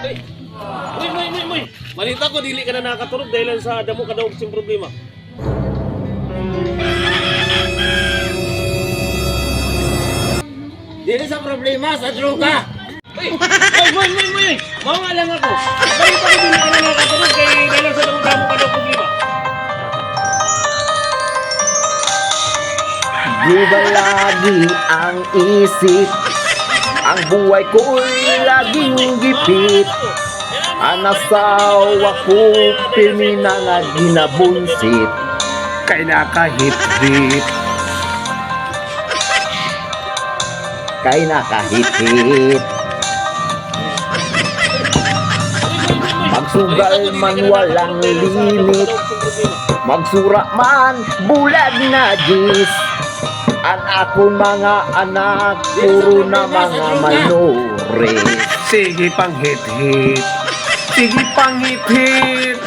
Ay! Uy! Malita ko, dili ka na nakaturog dahil sa damo ka daw sing problema. Dili sa problema, sa droga. Ay! Mga nga lang ako. Malita ko, dili ka na nakaturog dahil sa damo ka daw problema. Droga lagi ang isip, ang buhay ko'y laging gipit. Ang asawa ko pirmi na nga ginabunsit, kay nakahit-hit. Kay nakahit-hit. Magsugal man walang limit, magsura man bulag na gis. Ang akong mga anak puro na mga minores. Sige pang hit-hit. Sige pang hit-hit.